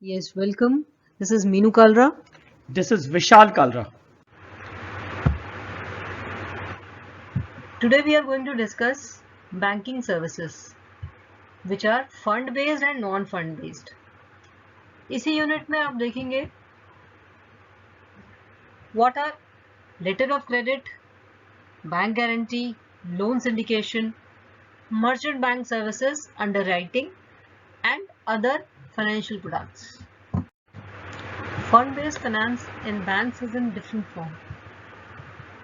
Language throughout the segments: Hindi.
Yes, welcome. This is Meenu Kalra. This is Vishal Kalra. Today we are going to discuss banking services, which are fund based and non fund based. इसी यूनिट में आप देखेंगे what are letter of credit, bank guarantee, loan syndication, merchant bank services, underwriting, and other financial products. Fund based finance in banks is in different form.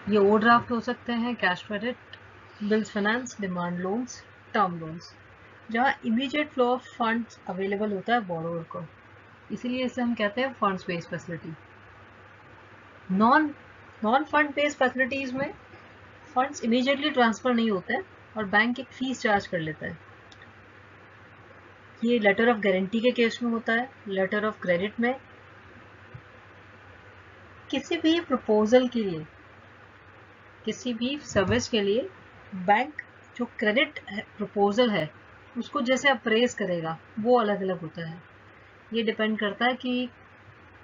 ये ओवरड्राफ्ट हो सकते हैं, cash credit, bills finance, demand loans, term loans, जहाँ immediate flow of funds available होता है बोरोवर को, इसीलिए इसे हम कहते हैं funds based facility. Non fund based facilities में फंड्स इमीडिएटली ट्रांसफर नहीं होते हैं और बैंक एक फीस चार्ज कर लेता है। ये लेटर ऑफ गारंटी के केस में होता है। लेटर ऑफ क्रेडिट में किसी भी प्रपोजल के लिए, किसी भी सर्विस के लिए बैंक जो क्रेडिट प्रपोजल है उसको जैसे अप्रेज करेगा वो अलग अलग होता है। ये डिपेंड करता है कि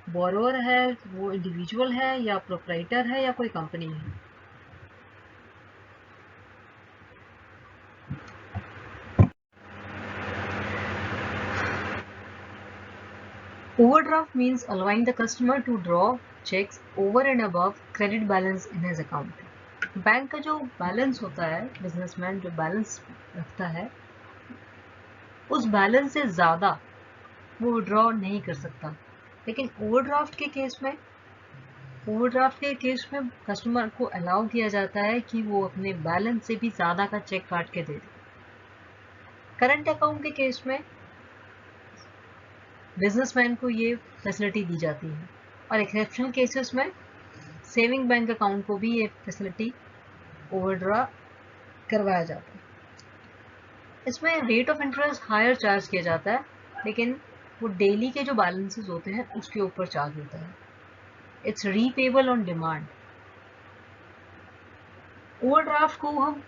बोरोवर है वो इंडिविजुअल है या प्रोप्राइटर है या कोई कंपनी है। Overdraft means allowing the customer to draw cheques over and above credit balance in his account. Bank का जो बैलेंस होता है, बिजनेसमैन जो बैलेंस रखता है, उस बैलेंस से ज़्यादा वो विड्रॉ नहीं कर सकता। लेकिन ओवरड्राफ्ट के केस में कस्टमर को अलाउ किया जाता है कि वो अपने बैलेंस से भी ज़्यादा का चेक काट के दे दे। करंट अकाउंट के केस में बिजनेसमैन को ये फैसिलिटी दी जाती है और एक्सेप्शनल केसेस में सेविंग बैंक अकाउंट को भी ये फैसिलिटी ओवरड्रा करवाया जाता है। इसमें rate of interest higher charge किया जाता है, लेकिन वो डेली के जो बैलेंसेस होते हैं उसके ऊपर चार्ज होता है। It's repayable on demand. Overdraft को हम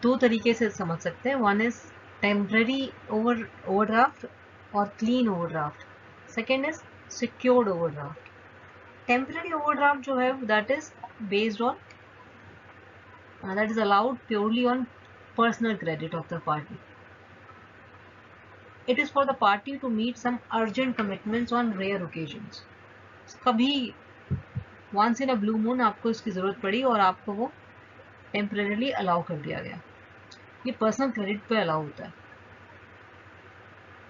दो तरीके से समझ सकते हैं। वन इज टेम्पररी ओवरड्राफ्ट और clean overdraft. Second is secured overdraft. Temporary overdraft जो है that is based on that is allowed purely on personal credit of the party. It is for the party to meet some urgent commitments on rare occasions. कभी once in a blue moon आपको इसकी ज़रूरत पड़ी और आपको वो temporarily allow कर दिया गया। ये personal credit पे allow होता है।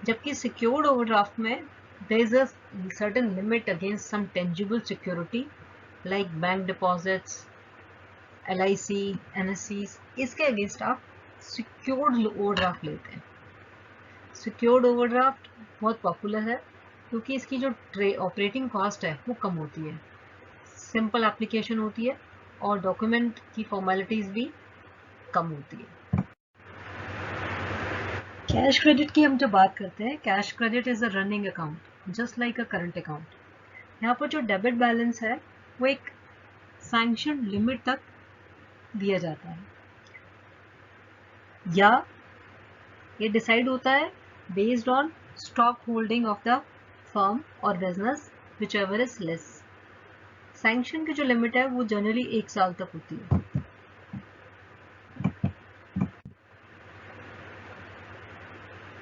जबकि secured overdraft में there is a certain limit against some tangible security like bank deposits, LIC, NSCs, इसके अगेंस्ट आप सिक्योर्ड ओवरड्राफ्ट लेते हैं। सिक्योर्ड ओवरड्राफ्ट बहुत पॉपुलर है क्योंकि इसकी जो ऑपरेटिंग कॉस्ट है वो कम होती है, सिंपल एप्लीकेशन होती है और डॉक्यूमेंट की फॉर्मेलिटीज भी कम होती है। कैश क्रेडिट की हम जब बात करते हैं, cash credit is a running account just like a current account. यहाँ पर जो डेबिट बैलेंस है वो एक सैंक्शन लिमिट तक दिया जाता है, या ये डिसाइड होता है based on stock holding of the firm और business whichever is less. Sanction की जो लिमिट है वो जनरली 1 साल तक होती है।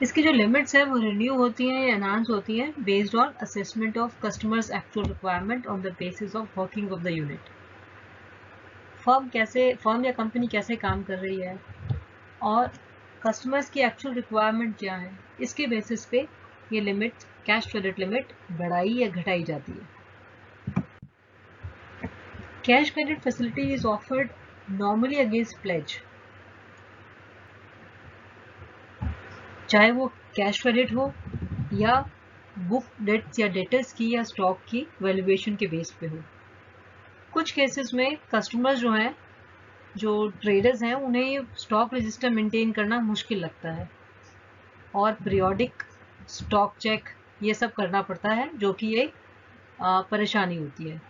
इसकी जो लिमिट्स है वो रिन्यू होती हैं या एनहांस होती हैं based on assessment of customers actual requirement on the basis of working of the unit. Firm या कंपनी कैसे काम कर रही है और कस्टमर्स की एक्चुअल रिक्वायरमेंट क्या है, इसके बेसिस पे ये लिमिट, कैश क्रेडिट लिमिट बढ़ाई या घटाई जाती है। Cash credit facility is offered normally against pledge, चाहे वो कैश क्रेडिट हो या बुक डेट्स या डेटर्स की या स्टॉक की वैल्यूएशन के बेस पे हो। कुछ केसेस में कस्टमर्स जो हैं, जो ट्रेडर्स हैं, उन्हें स्टॉक रजिस्टर मेंटेन करना मुश्किल लगता है और पीरियोडिक स्टॉक चेक ये सब करना पड़ता है, जो कि एक परेशानी होती है।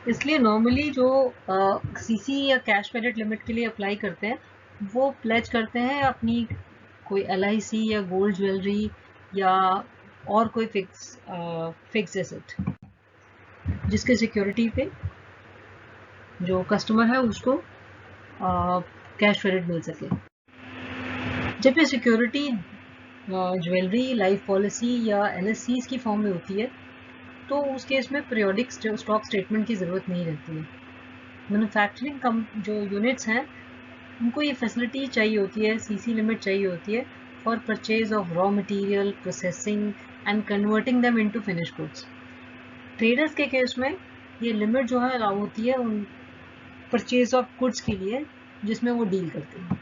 इसलिए नॉर्मली जो सीसी या कैश क्रेडिट लिमिट के लिए अप्लाई करते हैं वो प्लेज करते हैं अपनी कोई LIC या गोल्ड ज्वेलरी या और कोई फिक्स एसेट जिसके सिक्योरिटी पे जो कस्टमर है उसको कैश क्रेडिट मिल सके। जब ये सिक्योरिटी ज्वेलरी, लाइफ पॉलिसी या एनएससीज की फॉर्म में होती है तो उस केस में पीरियोडिक स्टॉक स्टेटमेंट की ज़रूरत नहीं रहती है। मैन्युफैक्चरिंग जो यूनिट्स हैं उनको ये फैसिलिटी चाहिए होती है, सीसी लिमिट चाहिए होती है for purchase of raw material, processing and converting them into finish goods. Traders के केस में ये लिमिट जो है अलाउ होती है उन परचेज ऑफ गुड्स के लिए जिसमें वो डील करते हैं।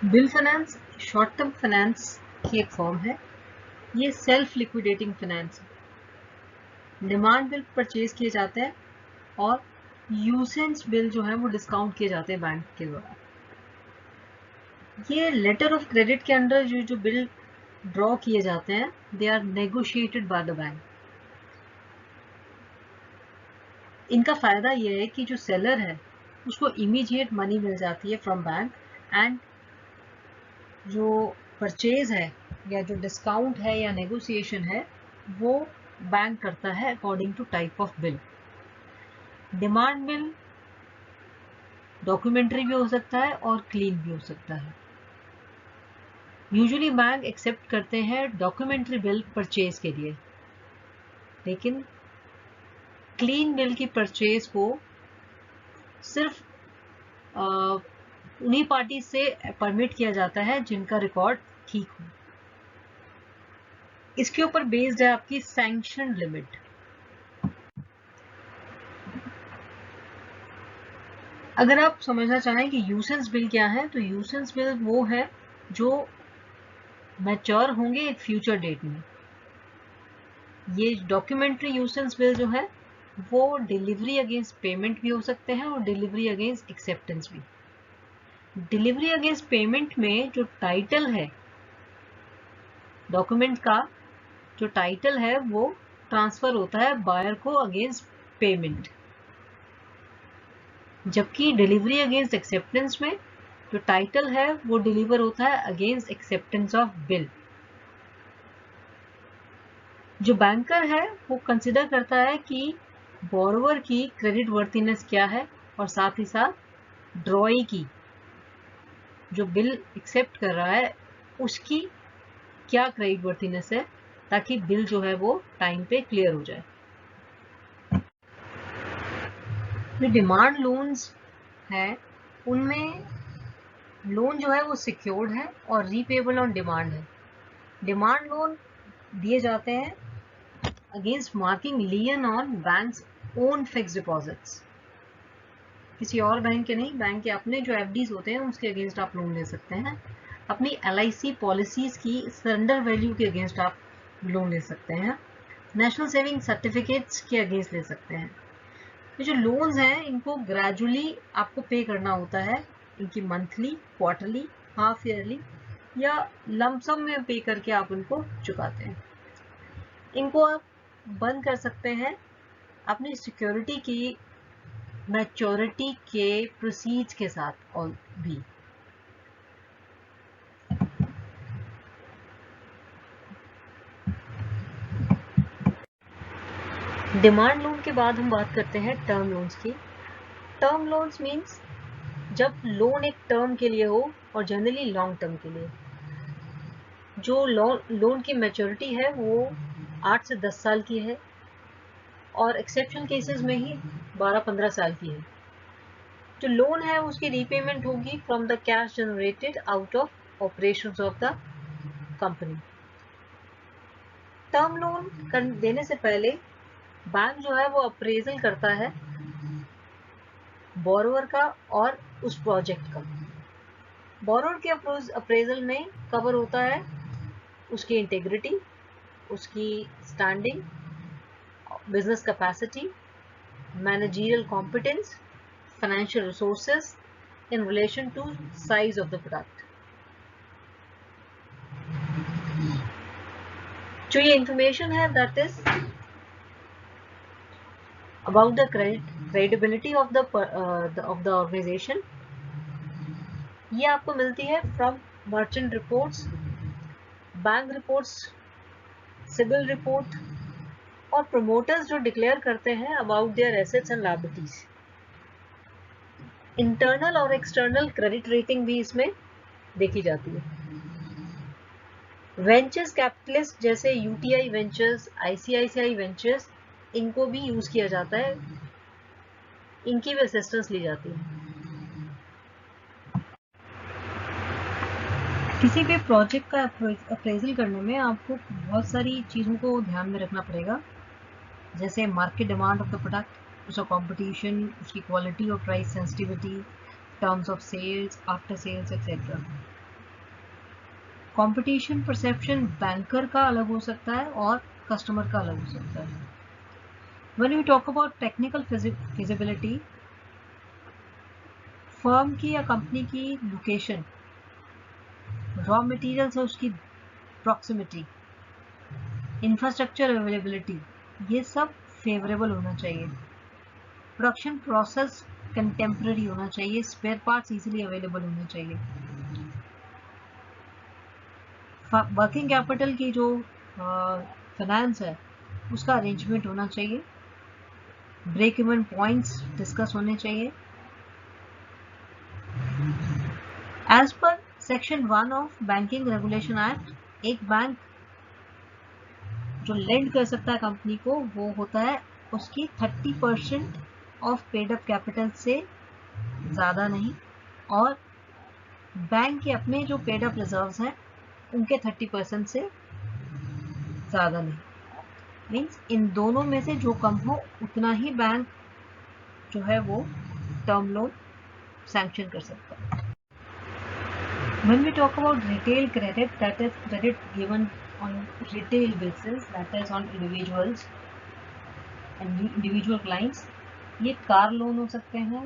Bill finance short term finance की एक फॉर्म है। ये सेल्फ लिक्विडेटिंग फाइनेंस है। डिमांड बिल परचेज किए जाते हैं और यूसेंस बिल जो है वो डिस्काउंट किए जाते हैं बैंक के द्वारा। ये लेटर ऑफ क्रेडिट के अंडर जो बिल ड्रॉ किए जाते हैं they are negotiated by the bank. इनका फायदा ये है कि जो सेलर है उसको इमीडिएट मनी मिल जाती है फ्रॉम बैंक, एंड जो परचेज है या जो डिस्काउंट है या नेगोशिएशन है वो बैंक करता है according to type of bill. Demand bill documentary भी हो सकता है और क्लीन भी हो सकता है। यूजुअली बैंक एक्सेप्ट करते हैं डॉक्यूमेंट्री बिल परचेज के लिए, लेकिन क्लीन बिल की परचेज को सिर्फ उन्हीं पार्टी से परमिट किया जाता है जिनका रिकॉर्ड ठीक हो। इसके ऊपर बेस्ड है आपकी सैंक्शन लिमिट। अगर आप समझना चाहें कि यूसेंस बिल क्या है, तो यूसेंस बिल वो है जो मैच्योर होंगे एक फ्यूचर डेट में। ये डॉक्यूमेंट्री यूसेंस बिल जो है वो डिलीवरी अगेंस्ट पेमेंट भी हो सकते हैं और डिलीवरी अगेंस्ट एक्सेप्टेंस भी। डिलीवरी अगेंस्ट पेमेंट में जो टाइटल है डॉक्यूमेंट का, जो टाइटल है वो ट्रांसफर होता है बायर को अगेंस्ट पेमेंट, जबकि डिलीवरी अगेंस्ट एक्सेप्टेंस में जो टाइटल है वो डिलीवर होता है अगेंस्ट एक्सेप्टेंस ऑफ बिल। जो बैंकर है वो कंसिडर करता है कि बोरोवर की क्रेडिट वर्थिनेस क्या है और साथ ही साथ ड्रॉई की जो बिल एक्सेप्ट कर रहा है उसकी क्या क्रेडिट वर्थिनेस है, ताकि बिल जो है वो टाइम पे क्लियर हो जाए। जो डिमांड लोन्स हैं उनमें लोन जो है वो सिक्योर्ड है और रीपेबल ऑन डिमांड है। डिमांड लोन दिए जाते हैं against marking lien on bank's own fixed deposits. किसी और बैंक के नहीं, बैंक के अपने जो एफडीज होते हैं उसके अगेंस्ट आप लोन ले सकते हैं। अपनी एलआईसी पॉलिसीज की सरेंडर वैल्यू के अगेंस्ट आप लोन ले सकते हैं। नेशनल सेविंग सर्टिफिकेट्स के अगेंस्ट ले सकते हैं। ये जो लोन्स हैं इनको ग्रेजुअली आपको पे करना होता है, इनकी मंथली, क्वार्टरली, हाफ ईयरली या लमसम में पे करके आप उनको चुकाते हैं। इनको आप बंद कर सकते हैं अपनी सिक्योरिटी की मैच्योरिटी के प्रोसीड्स के साथ और भी। डिमांड लोन के बाद हम बात करते हैं टर्म लोन्स की। टर्म लोन्स मीन्स जब लोन एक टर्म के लिए हो और जनरली लॉन्ग टर्म के लिए। जो लोन की मैच्योरिटी है वो 8 से 10 साल की है और एक्सेप्शन केसेस में ही 12-15 साल की है। जो लोन है उसकी रीपेमेंट होगी from the cash generated out of operations of the company. Term loan देने से पहले बैंक जो है वो अप्रेजल करता है बोरोवर का और उस प्रोजेक्ट का। बोरोवर के अप्रेजल में कवर होता है उसकी इंटेग्रिटी, उसकी standing, business capacity, managerial competence, financial resources in relation to size of the product. जो ये इंफॉर्मेशन है that is about the credibility of the organisation, ये आपको मिलती है from merchant reports, bank reports, CIBIL report और प्रमोटर्स जो डिक्लेयर करते हैं about their assets and liabilities. Internal और एक्सटर्नल क्रेडिट रेटिंग भी इसमें देखी जाती है। वेंचर्स कैपिटलिस्ट जैसे यूटीआई वेंचर्स, आईसीआईसीआई वेंचर्स, इनको भी यूज किया जाता है, इनकी भी असिस्टेंस ली जाती है। किसी भी प्रोजेक्ट का अप्रेजल करने में आपको बहुत सारी चीज़ों को ध्यान में रखना पड़ेगा, जैसे market demand of the product, उसका कंपटीशन, उसकी क्वालिटी और price sensitivity, terms of sales, after sales etcetera. Competition perception banker का अलग हो सकता है और कस्टमर का अलग हो सकता है। When we talk about technical feasibility, firm की या कंपनी की लोकेशन, रॉ मटेरियल से उसकी प्रॉक्सिमिटी, इंफ्रास्ट्रक्चर अवेलेबिलिटी, ये सब फेवरेबल होना चाहिए। प्रोडक्शन प्रोसेस कंटेम्प्रेरी होना चाहिए, स्पेयर पार्ट्स इजीली अवेलेबल होना चाहिए। वर्किंग कैपिटल की जो फाइनेंस है उसका अरेंजमेंट होना चाहिए, ब्रेक इवन पॉइंट्स डिस्कस होने चाहिए। As per section 1 of banking regulation act, एक बैंक जो लेंड कर सकता है कंपनी को वो होता है उसकी 30% ऑफ पेड अप कैपिटल से ज़्यादा नहीं, और बैंक के अपने जो पेड अप रिजर्व्स हैं उनके 30% से ज़्यादा नहीं। मीन्स इन दोनों में से जो कम हो उतना ही बैंक जो है वो टर्म लोन सैंक्शन कर सकता है। When we talk about retail credit, that is credit given on retail basis, that is on individuals and individual clients, ये कार लोन हो सकते हैं,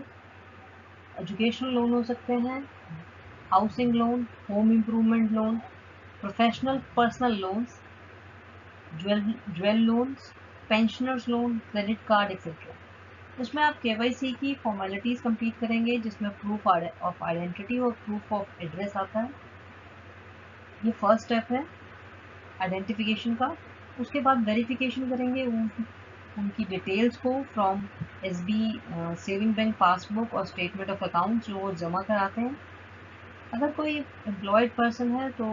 एजुकेशनल लोन हो सकते हैं, housing loan, home improvement loan, professional personal loans, jewel loans, pensioners loan, credit card etcetera. इसमें आप केवाईसी की फॉर्मेलिटीज़ कंप्लीट करेंगे, जिसमें प्रूफ ऑफ आइडेंटिटी और प्रूफ ऑफ एड्रेस आता है। ये फर्स्ट स्टेप है आइडेंटिफिकेशन का। उसके बाद वेरिफिकेशन करेंगे उनकी डिटेल्स को from SB saving bank passbook और स्टेटमेंट ऑफ अकाउंट जो वो जमा कराते हैं। अगर कोई एम्प्लॉयड पर्सन है तो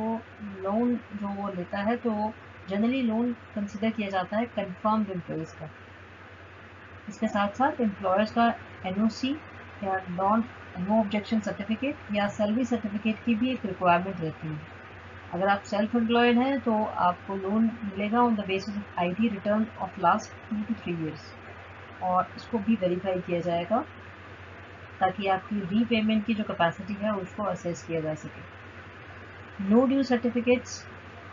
लोन जो वो लेता है तो जनरली लोन कंसिडर किया जाता है कंफर्म्ड एम्प्लॉयज़ का। इसके साथ साथ एम्प्लॉयर्स का एनओसी या नो ऑब्जेक्शन सर्टिफिकेट या सैलरी सर्टिफिकेट की भी एक रिक्वायरमेंट रहती है। अगर आप सेल्फ एम्प्लॉयड हैं तो आपको लोन मिलेगा on the basis of IT return of last 2 to 3 years, और इसको भी वेरीफाई किया जाएगा ताकि आपकी रीपेमेंट की जो कैपेसिटी है उसको असेस किया जा सके। No due certificates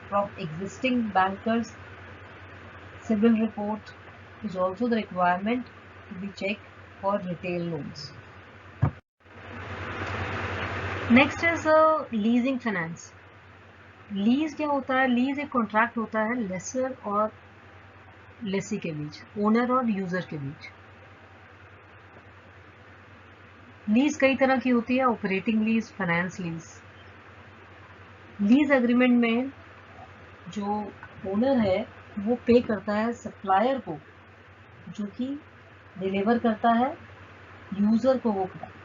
from existing bankers, CIBIL report is also the requirement to be checked for retail loans. Next is leasing finance. Lease क्या होता है? लीज एक कॉन्ट्रैक्ट होता है लेसर और लेसी के बीच, ओनर और यूजर के बीच। लीज कई तरह की होती है, operating lease, finance lease. Lease agreement में जो ओनर है वो पे करता है सप्लायर को जो कि डिलीवर करता है यूजर को वो प्रोडक्ट।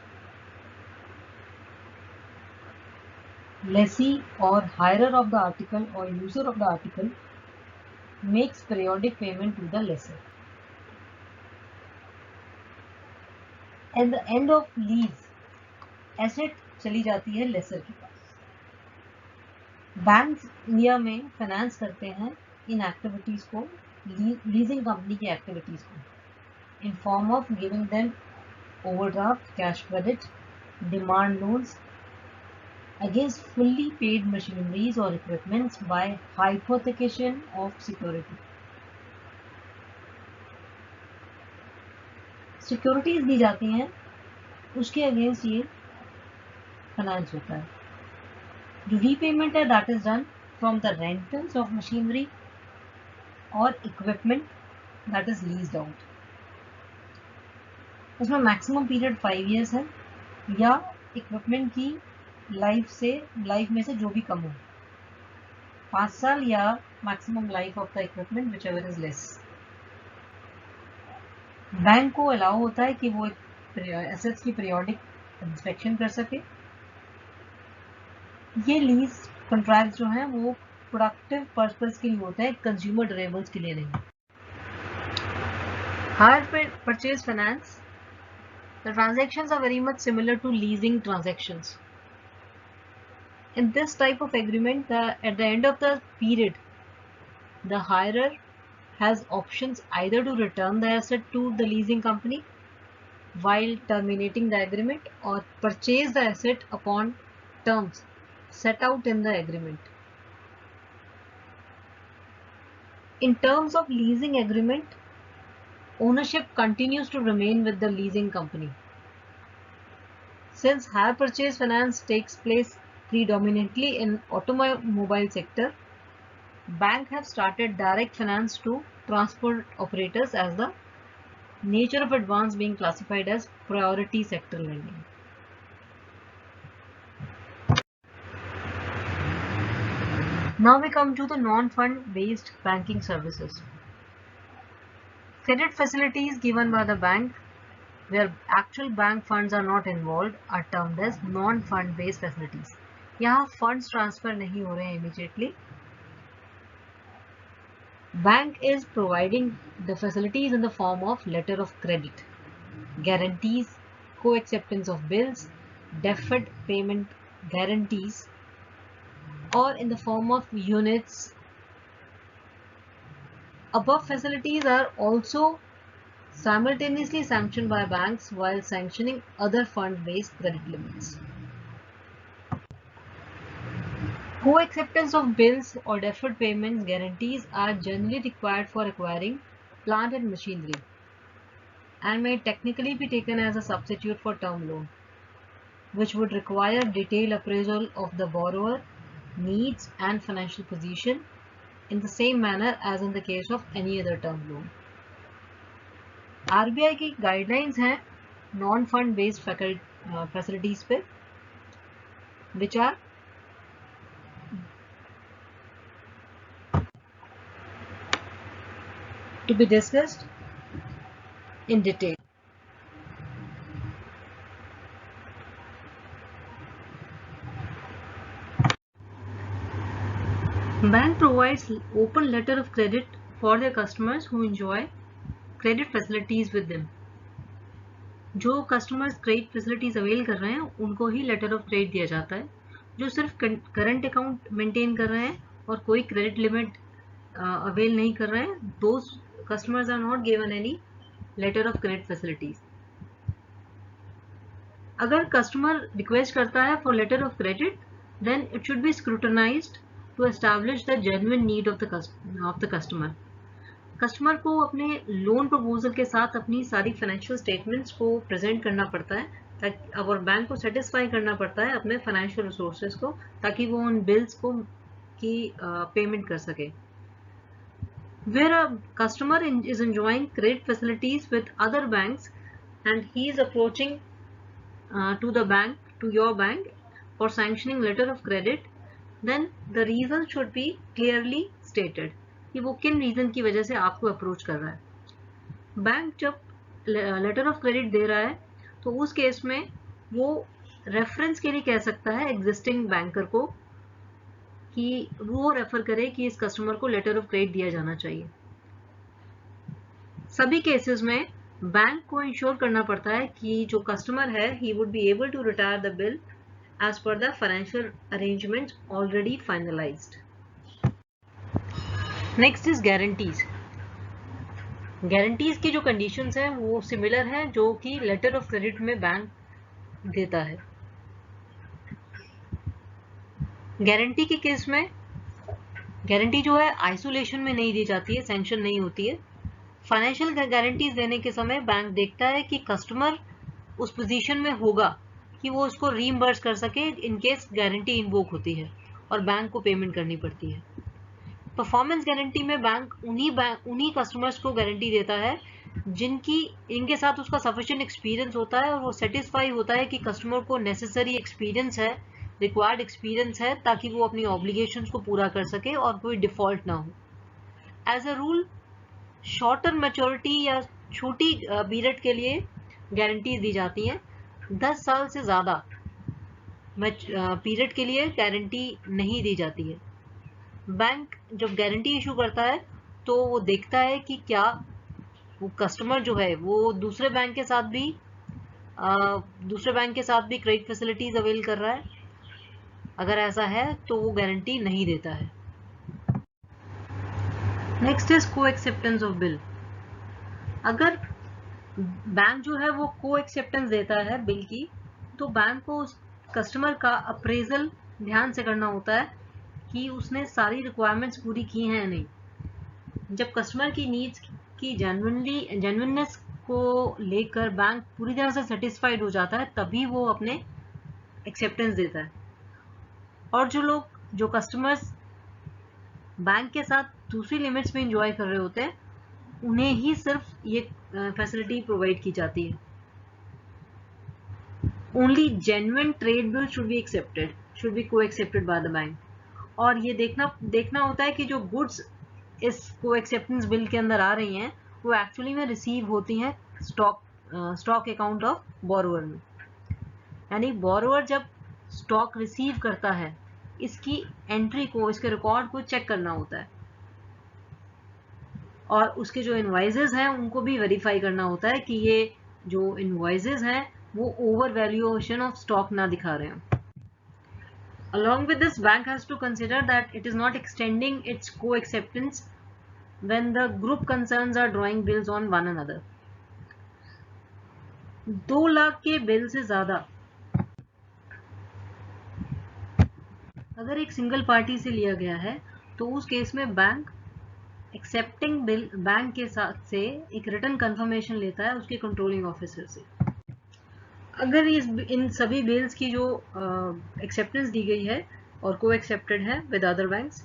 लेसी और हायरर ऑफ द आर्टिकल और user of the article makes periodic payment to the lessor. At the end of lease asset चली जाती है लेसर के पास। बैंक इंडिया में फाइनेंस करते हैं इन एक्टिविटीज को, लीजिंग कंपनी की एक्टिविटीज को, in form of giving them overdraft, cash credit, demand loans against fully paid machineries or equipments by hypothecation of security. Securities दी जाती हैं, उसके अगेंस्ट ये फाइनेंस होता है। जो रीपेमेंट है that is done from the rentals of machinery और equipment that is leased out. उसमें मैक्सिमम पीरियड 5 years है या इक्विपमेंट की लाइफ में से जो भी कम हो 5 साल या maximum life of the equipment which ever is less. Bank को अलाउ होता है कि वो एसेट्स की पीरियोडिक इंस्पेक्शन कर सके। ये लीज कॉन्ट्रैक्ट जो हैं वो प्रोडक्टिव पर्पस के लिए होते हैं, कंज्यूमर ड्यूरेबल्स के लिए नहीं। Hire purchase finance, the transactions are very much similar to leasing transactions. In this type of agreement, at the end of the period, the hirer has options either to return the asset to the leasing company while terminating the agreement or purchase the asset upon terms set out in the agreement. In terms of leasing agreement, ownership continues to remain with the leasing company. Since hire purchase finance takes place predominantly in automobile sector, banks have started direct finance to transport operators as the nature of advance being classified as priority sector lending. Now we come to the non-fund based banking services. Credit facilities given by the bank where actual bank funds are not involved are termed as non-fund based facilities. यहाँ funds transfer नहीं हो रहे हैं immediately. Bank is providing the facilities in the form of letter of credit, guarantees, co-acceptance of bills, deferred payment guarantees, or in the form of units. Above facilities are also simultaneously sanctioned by banks while sanctioning other fund-based credit limits. Co-acceptance of bills or deferred payments guarantees are generally required for acquiring plant and machinery and may technically be taken as a substitute for term loan, which would require detailed appraisal of the borrower, needs and financial position in the same manner as in the case of any other term loan. RBI की guidelines हैं non-fund based facilities पे, which are to be discussed in detail. Bank provides open letter of credit for their customers who enjoy credit facilities with them. जो कस्टमर्स क्रेडिट फैसिलिटीज अवेल कर रहे हैं उनको ही लेटर ऑफ क्रेडिट दिया जाता है। जो सिर्फ करंट अकाउंट मेंटेन कर रहे हैं और कोई क्रेडिट लिमिट अवेल नहीं कर रहे हैं, those customers are not given any letter of credit facilities. अगर कस्टमर रिक्वेस्ट करता है for letter of credit, then it should be scrutinized to establish the genuine need of the customer. Customer को अपने लोन प्रपोजल के साथ अपनी सारी फाइनेंशियल स्टेटमेंट्स को प्रेजेंट करना पड़ता है ताकि और बैंक को सेटिस्फाई करना पड़ता है अपने फाइनेंशियल रिसोर्सेज को, ताकि वो उन बिल्स को की पेमेंट कर सके. Where a customer is enjoying credit facilities with other banks and he is approaching to your bank for sanctioning letter of credit, then the reason should be clearly stated कि वो किन रीजन की वजह से आपको अप्रोच कर रहा है. बैंक जब लेटर ऑफ क्रेडिट दे रहा है तो उस केस में वो रेफरेंस के लिए कह सकता है एग्जिस्टिंग बैंकर को कि वो रेफर करे कि इस कस्टमर को लेटर ऑफ क्रेडिट दिया जाना चाहिए. सभी केसेस में बैंक को इंश्योर करना पड़ता है कि जो कस्टमर है he would be able to retire the bill as per the financial arrangements already finalized. Next is guarantees. Guarantees की जो conditions हैं वो similar हैं जो कि letter of credit में बैंक देता है. Guarantee के केस में guarantee जो है isolation में नहीं दी जाती है, sanction नहीं होती है. Financial guarantees देने के समय बैंक देखता है कि customer उस position में होगा कि वो उसको रीइंबर्स कर सके इन केस गारंटी इन्वोक होती है और बैंक को पेमेंट करनी पड़ती है. परफॉर्मेंस गारंटी में बैंक उन्हीं कस्टमर्स को गारंटी देता है इनके साथ उसका सफिशिएंट एक्सपीरियंस होता है और वो सेटिस्फाई होता है कि कस्टमर को नेसेसरी एक्सपीरियंस है रिक्वायर्ड एक्सपीरियंस है ताकि वो अपनी ऑब्लिगेशंस को पूरा कर सके और कोई डिफॉल्ट ना हो। As a rule shorter maturity या छोटी पीरियड के लिए गारंटीज दी जाती हैं। 10 साल से ज़्यादा पीरियड के लिए गारंटी नहीं दी जाती है। बैंक जब गारंटी इशू करता है तो वो देखता है कि क्या वो कस्टमर जो है वो दूसरे बैंक के साथ भी क्रेडिट फैसिलिटीज अवेल कर रहा है। अगर ऐसा है तो वो गारंटी नहीं देता है। नेक्स्ट इज को एक्सेप्टेंस ऑफ बिल। अगर बैंक जो है वो को एक्सेप्टेंस देता है बिल की, तो बैंक को उस कस्टमर का अप्रेजल ध्यान से करना होता है कि उसने सारी रिक्वायरमेंट्स पूरी की हैं या नहीं। जब कस्टमर की नीड्स की जेन्युइननेस को लेकर बैंक पूरी तरह से सेटिस्फाइड हो जाता है, तभी वो अपने एक्सेप्टेंस देता है। और जो कस्टमर्स बैंक के साथ दूसरी लिमिट्स में इंजॉय कर रहे होते हैं, उन्हें ही सिर्फ ये फैसिलिटी प्रोवाइड की जाती है। Only genuine trade bill should be को एक्सेप्टेड बाय द बैंक। और ये देखना होता है कि जो गुड्स इस को एक्सेप्टेंस बिल के अंदर आ रही हैं वो एक्चुअली में रिसीव होती हैं स्टॉक अकाउंट ऑफ बोरोवर में। यानी बोरोवर जब स्टॉक रिसीव करता है, इसकी एंट्री को, इसके रिकॉर्ड को चेक करना होता है और उसके जो इनवॉइसेस हैं उनको भी वेरीफाई करना होता है कि ये जो इनवॉइसेस हैं वो ओवर वैल्यूएशन ऑफ स्टॉक ना दिखा रहे हैं। Along with this, bank has to consider that it is not extending its co-acceptance when the group concerns are drawing bills on one another. 2 lakh के बिल से ज्यादा अगर एक सिंगल पार्टी से लिया गया है तो उस केस में बैंक एक्सेप्टिंग बिल बैंक के साथ से एक रिटन कंफर्मेशन लेता है उसके कंट्रोलिंग ऑफिसर से। अगर इन सभी बिल्स की जो एक्सेप्टेंस दी गई है और को एक्सेप्टेड है with other banks,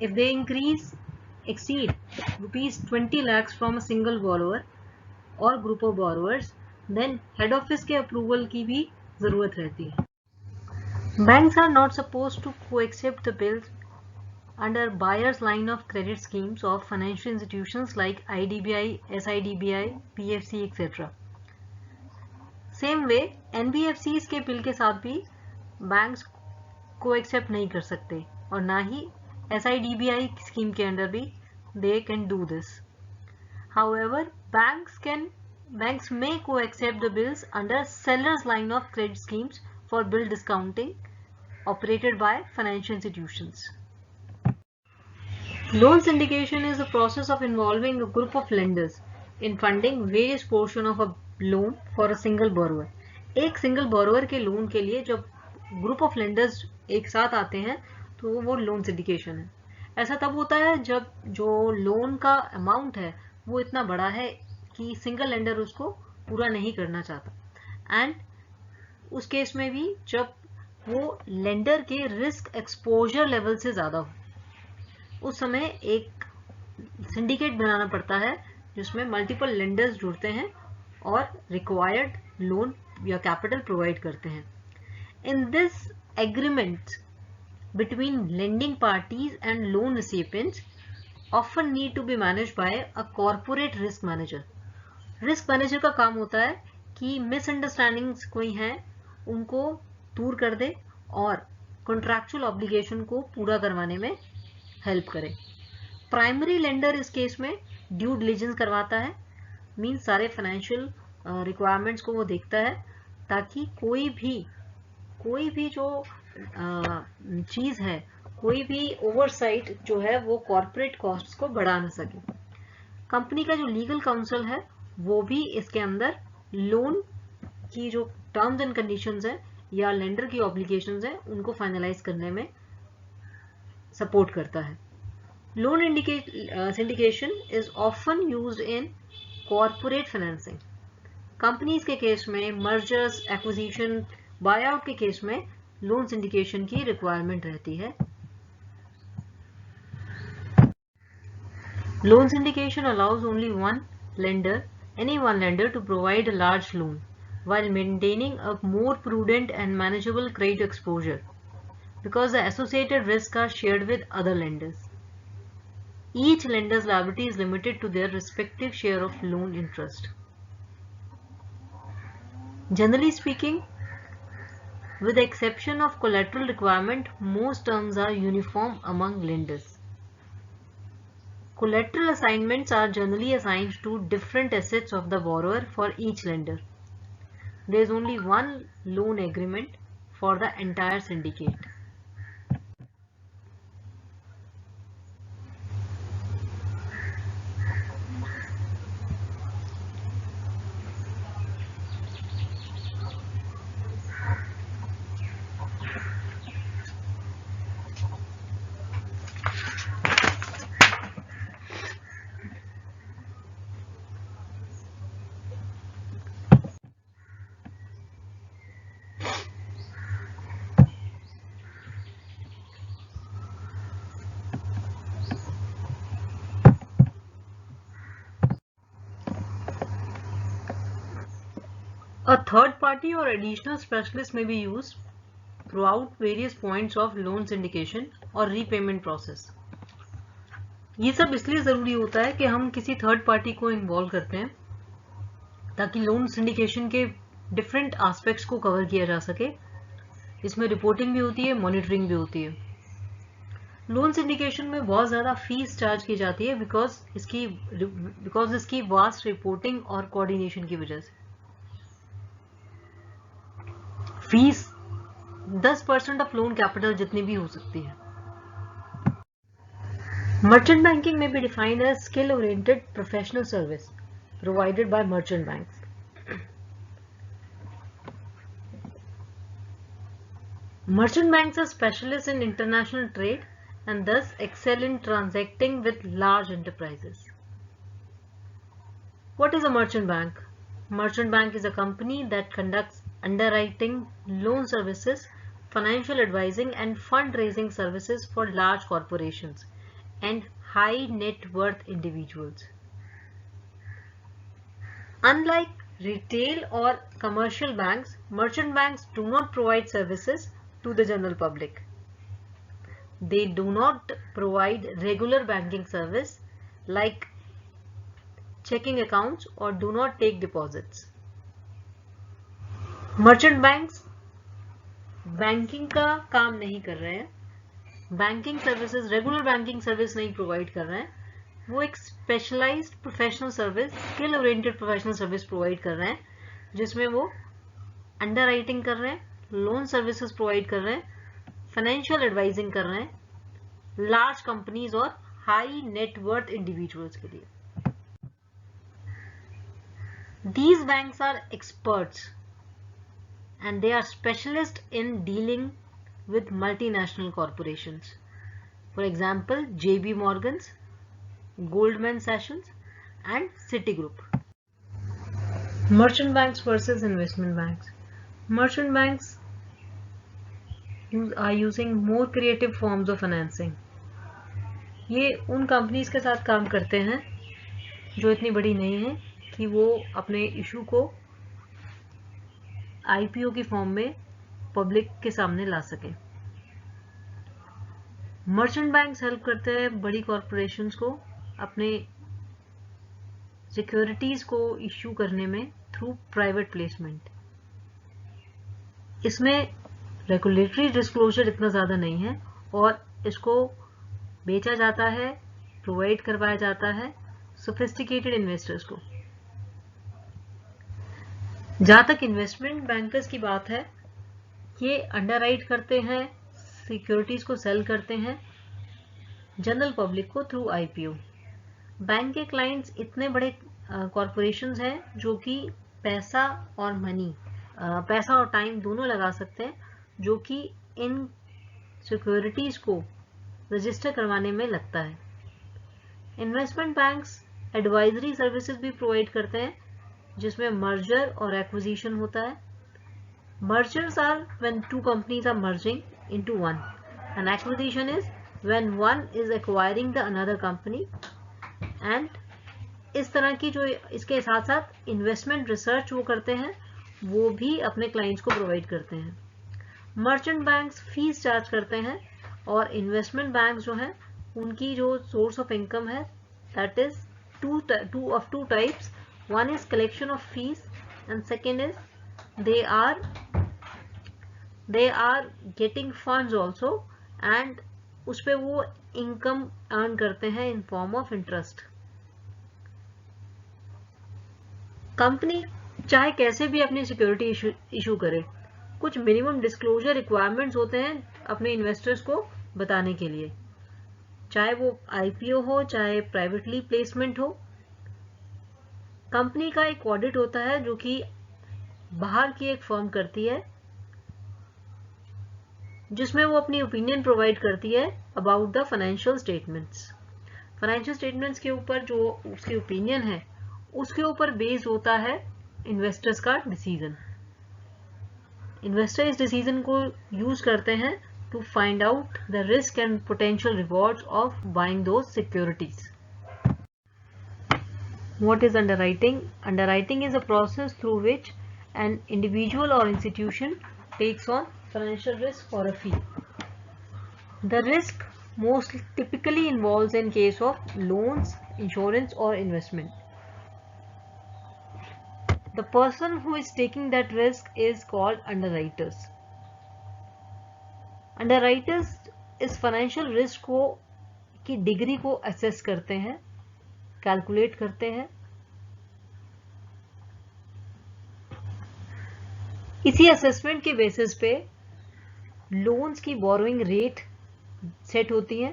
if they exceed ₹20 lakhs from a single borrower और group of borrowers, then head office के अप्रूवल की भी जरूरत रहती है। Banks are not supposed to co accept the bills under buyers line of credit schemes of financial institutions like IDBI, SIDBI, PFC etcetera. Same way NBFCs के बिल के साथ भी बैंक्स को एक्सेप्ट नहीं कर सकते और ना ही SIDBI स्कीम के अंदर भी they can do this. However, banks may co-accept the bills under seller's line of credit schemes for bill discounting operated by financial institutions. Loan syndication is the process of involving a group of lenders in funding various portion of a loan for a single borrower. एक सिंगल बोरोवर के लोन के लिए जब ग्रुप ऑफ लेंडर्स एक साथ आते हैं तो वो लोन सिंडिकेशन है। ऐसा तब होता है जब जो लोन का अमाउंट है वो इतना बड़ा है कि सिंगल लेंडर उसको पूरा नहीं करना चाहता, एंड उस केस में भी जब वो लेंडर के रिस्क एक्सपोजर लेवल से ज़्यादा हो, उस समय एक सिंडिकेट बनाना पड़ता है जिसमें मल्टीपल लेंडर्स जुड़ते हैं और रिक्वायर्ड लोन या कैपिटल प्रोवाइड करते हैं। In this agreement between lending parties and loan recipients often need to be manage by a corporate risk manager. Risk manager का काम होता है कि मिसअंडरस्टैंडिंग्स कोई हैं उनको दूर कर दे और कॉन्ट्रैक्चुअल ऑब्लिगेशन को पूरा करवाने में हेल्प करे। प्राइमरी लेंडर इस केस में ड्यू डिलिजेंस करवाता है, मीन सारे फाइनेंशियल रिक्वायरमेंट्स को वो देखता है ताकि कोई भी जो चीज़ है, कोई भी ओवरसाइट जो है वो कॉर्पोरेट कॉस्ट्स को बढ़ा ना सके। कंपनी का जो लीगल काउंसिल है वो भी इसके अंदर लोन की जो टर्म्स एंड कंडीशंस है या लेंडर की ऑब्लिगेशंस है उनको फाइनलाइज करने में सपोर्ट करता है। Loan syndication is often used in corporate financing. Companies के केस में, मर्जर्स, एक्विजिशन, बायआउट के केस में लोन सिंडिकेशन की रिक्वायरमेंट रहती है। Loan syndication allows only any one lender to provide a large loan while maintaining a more prudent and manageable credit exposure. because the associated risks are shared with other lenders. Each lender's liability is limited to their respective share of loan interest. Generally speaking, with the exception of collateral requirement, most terms are uniform among lenders. Collateral assignments are generally assigned to different assets of the borrower for each lender. There is only one loan agreement for the entire syndicate. A third party or additional specialist may be used throughout various points of loan syndication or repayment process. ये सब इसलिए ज़रूरी होता है कि हम किसी थर्ड पार्टी को इन्वॉल्व करते हैं ताकि लोन सिंडिकेशन के डिफरेंट एस्पेक्ट्स को कवर किया जा सके. इसमें रिपोर्टिंग भी होती है, मॉनिटरिंग भी होती है. लोन सिंडिकेशन में बहुत ज़्यादा फीस चार्ज की जाती है बिकॉज इसकी वास्ट रिपोर्टिंग और कोऑर्डिनेशन की वजह से. फीस 10% ऑफ लोन कैपिटल जितनी भी हो सकती है. Merchant banking may be defined as skill-oriented professional service provided by merchant banks. Merchant banks are specialists in international trade and thus excel in transacting with large enterprises. What is a merchant bank? Merchant bank is a company that conducts underwriting, loan services, financial advising and fundraising services for large corporations and high net worth individuals. Unlike retail or commercial banks, merchant banks do not provide services to the general public. They do not provide regular banking service like checking accounts or do not take deposits. Merchant banks banking का काम नहीं कर रहे हैं, banking services, regular banking service नहीं प्रोवाइड कर रहे हैं. वो एक specialised professional service, skill oriented professional service provide कर रहे हैं जिसमें वो अंडरराइटिंग कर रहे हैं, लोन सर्विसेज प्रोवाइड कर रहे हैं, फाइनेंशियल एडवाइजिंग कर रहे हैं लार्ज कंपनीज और हाई नेटवर्थ इंडिविजुअल्स के लिए. These banks are experts and they are specialists in dealing with multinational corporations. For example, JB Morgan's, Goldman Sachs and Citigroup. Merchant banks versus investment banks. Merchant banks are using more creative forms of financing. ये उन कंपनीज के साथ काम करते हैं जो इतनी बड़ी नहीं है कि वो अपने इशू को आईपीओ की फॉर्म में पब्लिक के सामने ला सके. मर्चेंट बैंक्स हेल्प करते हैं बड़ी कॉरपोरेशंस को अपने सिक्योरिटीज को इश्यू करने में थ्रू प्राइवेट प्लेसमेंट. इसमें रेगुलेटरी डिस्क्लोजर इतना ज़्यादा नहीं है और इसको बेचा जाता है, प्रोवाइड करवाया जाता है सोफिस्टिकेटेड इन्वेस्टर्स को. जहाँ तक इन्वेस्टमेंट बैंकर्स की बात है, ये अंडरराइट करते हैं, सिक्योरिटीज को सेल करते हैं जनरल पब्लिक को थ्रू आईपीओ. बैंक के क्लाइंट्स इतने बड़े कॉरपोरेशंस हैं जो कि पैसा और टाइम दोनों लगा सकते हैं जो कि इन सिक्योरिटीज को रजिस्टर करवाने में लगता है. इन्वेस्टमेंट बैंक्स एडवाइजरी सर्विसेज भी प्रोवाइड करते हैं जिसमें मर्जर और एक्विजिशन होता है. Mergers are when two companies are merging into one, and acquisition is when one is acquiring the another company. And इस तरह की जो इसके साथ साथ इन्वेस्टमेंट रिसर्च वो करते हैं वो भी अपने क्लाइंट्स को प्रोवाइड करते हैं. मर्चेंट बैंक्स फीस चार्ज करते हैं और इन्वेस्टमेंट बैंक जो हैं उनकी जो सोर्स ऑफ इनकम है that is two types. One is collection of fees and second is they are getting funds also and उस पे वो इनकम अर्न करते हैं इन फॉर्म ऑफ इंटरेस्ट. कंपनी चाहे कैसे भी अपनी सिक्योरिटी इशू करे, कुछ मिनिमम डिस्क्लोजर रिक्वायरमेंट्स होते हैं अपने इन्वेस्टर्स को बताने के लिए, चाहे वो आईपीओ हो चाहे प्राइवेटली प्लेसमेंट हो. कंपनी का एक ऑडिट होता है जो कि बाहर की एक फर्म करती है जिसमें वो अपनी ओपिनियन प्रोवाइड करती है about the financial statements. Financial statements के ऊपर जो उसकी ओपिनियन है उसके ऊपर बेस्ड होता है इन्वेस्टर्स का डिसीजन. इन्वेस्टर इस डिसीजन को यूज करते हैं to find out the risk and potential rewards of buying those securities. What is underwriting? Underwriting is a process through which an individual or institution takes on financial risk for a fee. The risk most typically involves in case of loans, insurance or investment. The person who is taking that risk is called underwriters. Underwriters इस financial risk को की डिग्री को assess करते हैं, कैलकुलेट करते हैं. इसी असेसमेंट के बेसिस पे लोन्स की बोरोइंग रेट सेट होती है.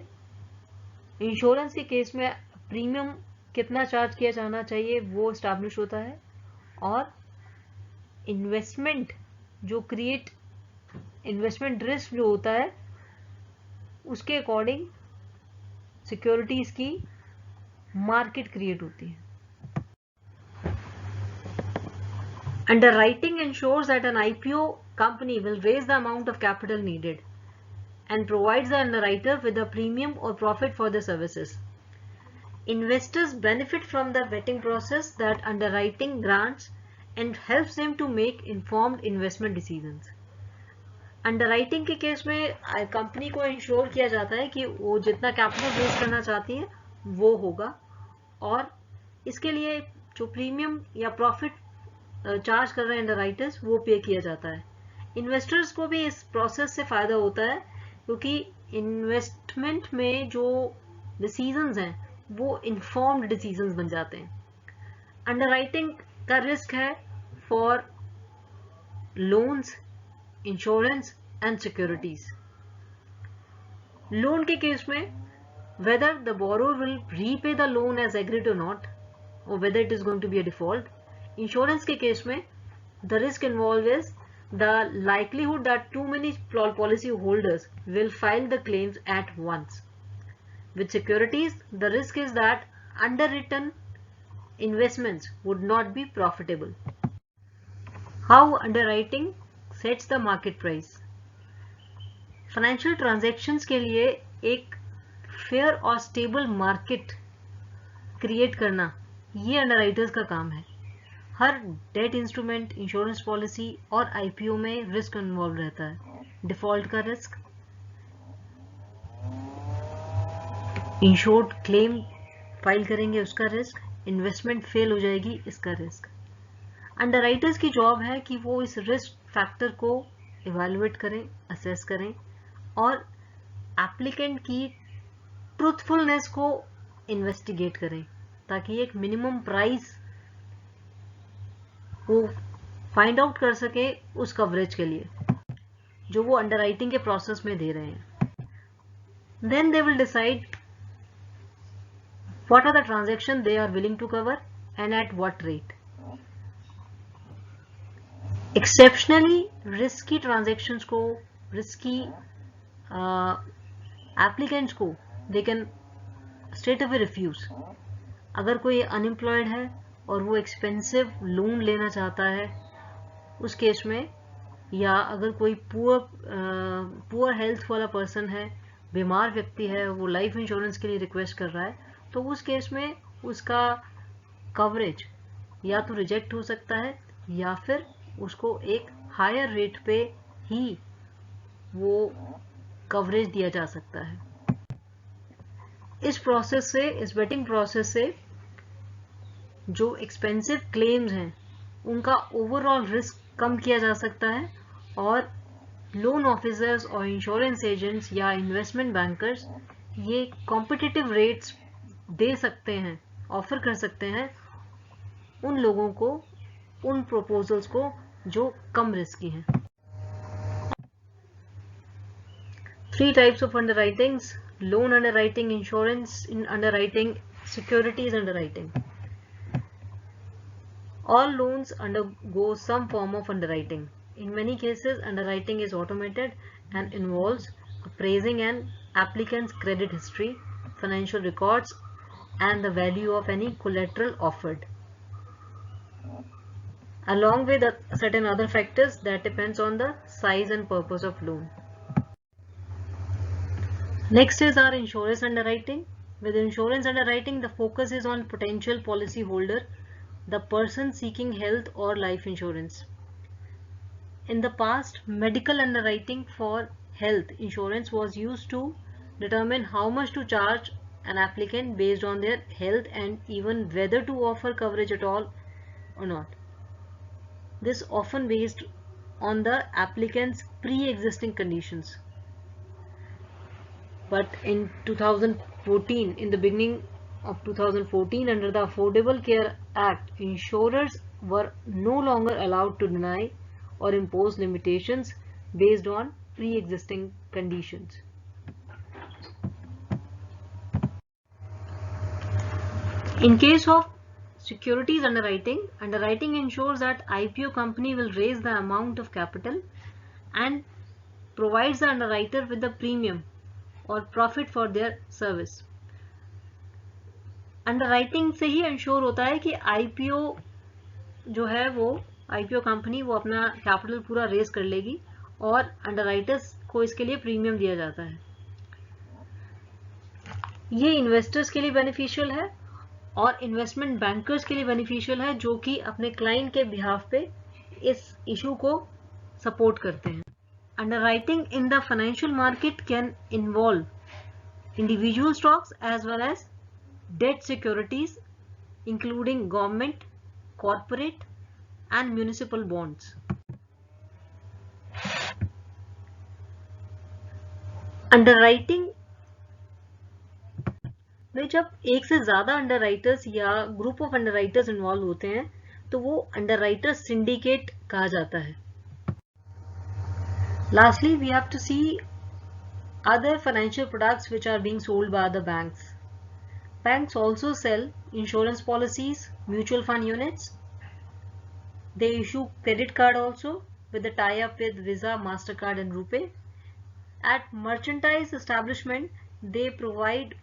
इंश्योरेंस के केस में प्रीमियम कितना चार्ज किया जाना चाहिए वो एस्टैब्लिश होता है. और इन्वेस्टमेंट रिस्क जो होता है उसके अकॉर्डिंग सिक्योरिटीज की मार्केट क्रिएट होती है. Underwriting ensures that an IPO company will raise the amount of capital needed and provides the underwriter with a premium or profit for the services. Investors benefit from the vetting process that underwriting grants and helps them to make informed investment decisions. Underwriting के केस में कंपनी को इंश्योर किया जाता है कि वो जितना कैपिटल रेज करना चाहती है वो होगा और इसके लिए जो प्रीमियम या प्रॉफिट चार्ज कर रहे हैं अंडरराइटर्स वो पे किया जाता है. इन्वेस्टर्स को भी इस प्रोसेस से फायदा होता है क्योंकि इन्वेस्टमेंट में जो डिसीजंस हैं वो इन्फॉर्म्ड डिसीजंस बन जाते हैं. अंडरराइटिंग का रिस्क है for loans, insurance and securities. Loan के केस में whether the borrower will repay the loan as agreed or not or whether it is going to be a default. Insurance के केस में the risk involved is the likelihood that too many policy holders will file the claims at once. With securities, the risk is that underwritten investments would not be profitable. How underwriting sets the market price? Financial transactions के लिए एक फेयर और स्टेबल मार्केट क्रिएट करना ये अंडरराइटर्स का काम है. हर डेट इंस्ट्रूमेंट, इंश्योरेंस पॉलिसी और आईपीओ में रिस्क इन्वॉल्व रहता है. डिफॉल्ट का रिस्क, इंश्योर्ड क्लेम फाइल करेंगे उसका रिस्क, इन्वेस्टमेंट फेल हो जाएगी इसका रिस्क. अंडरराइटर्स की जॉब है कि वो इस रिस्क फैक्टर को इवैल्यूएट करें, असेस करें और एप्लीकेंट की ट्रूथफुलनेस को इन्वेस्टिगेट करें ताकि एक मिनिमम प्राइस वो फाइंड आउट कर सके उस कवरेज के लिए जो वो अंडरराइटिंग के प्रोसेस में दे रहे हैं. Then they will decide what are the transaction they are willing to cover and at what rate. Exceptionally risky transactions को, रिस्की एप्लीकेंट्स को they can straight away refuse. अगर कोई अनएम्प्लॉयड है और वो एक्सपेंसिव लोन लेना चाहता है उस केस में, या अगर कोई पुअर हेल्थ वाला पर्सन है, बीमार व्यक्ति है, वो लाइफ इंश्योरेंस के लिए रिक्वेस्ट कर रहा है, तो उस केस में उसका कवरेज या तो रिजेक्ट हो सकता है या फिर उसको एक हायर रेट पे ही वो कवरेज दिया जा सकता है। इस प्रोसेस से, इस वेटिंग प्रोसेस से जो एक्सपेंसिव क्लेम्स हैं उनका ओवरऑल रिस्क कम किया जा सकता है और लोन ऑफिसर्स और इंश्योरेंस एजेंट्स या इन्वेस्टमेंट बैंकर्स ये कॉम्पिटिटिव रेट्स दे सकते हैं, ऑफर कर सकते हैं उन लोगों को, उन प्रपोजल्स को जो कम रिस्की हैं। 3 types of underwritings: loan underwriting, insurance underwriting, securities underwriting. All loans undergo some form of underwriting. In many cases, underwriting is automated and involves appraising an applicant's credit history, financial records, and the value of any collateral offered, along with certain other factors that depends on the size and purpose of loan. Next is our insurance underwriting. With insurance underwriting, the focus is on potential policy holder, the person seeking health or life insurance. In the past, medical underwriting for health insurance was used to determine how much to charge an applicant based on their health and even whether to offer coverage at all or not. This often based on the applicant's pre-existing conditions. But in 2014, in the beginning of 2014, under the Affordable Care Act, insurers were no longer allowed to deny or impose limitations based on pre-existing conditions. In case of securities underwriting, underwriting ensures that IPO company will raise the amount of capital and provides the underwriter with the premium or profit for their service. Underwriting से ही इंश्योर होता है कि आईपीओ जो है वो आईपीओ कंपनी वो अपना कैपिटल पूरा रेज कर लेगी और अंडरराइटर्स को इसके लिए प्रीमियम दिया जाता है। ये इन्वेस्टर्स के लिए बेनिफिशियल है और इन्वेस्टमेंट बैंकर्स के लिए बेनिफिशियल है जो कि अपने क्लाइंट के बिहाफ पे इस इशू को सपोर्ट करते हैं। Underwriting in the financial market can involve individual stocks as well as debt securities, including government, corporate, and municipal bonds. Underwriting में जब एक से ज़्यादा अंडरराइटर्स या ग्रुप ऑफ अंडरराइटर्स इन्वॉल्व होते हैं तो वो अंडरराइटर सिंडिकेट कहा जाता है। Lastly, we have to see other financial products which are being sold by other banks. Banks also sell insurance policies, mutual fund units. They issue credit card also with the tie-up with Visa, MasterCard and RuPay. At merchandise establishment, they provide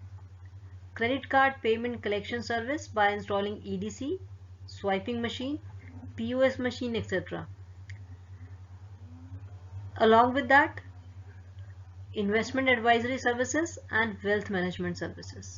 credit card payment collection service by installing EDC, swiping machine, POS machine, etc. Along with that, investment advisory services and wealth management services.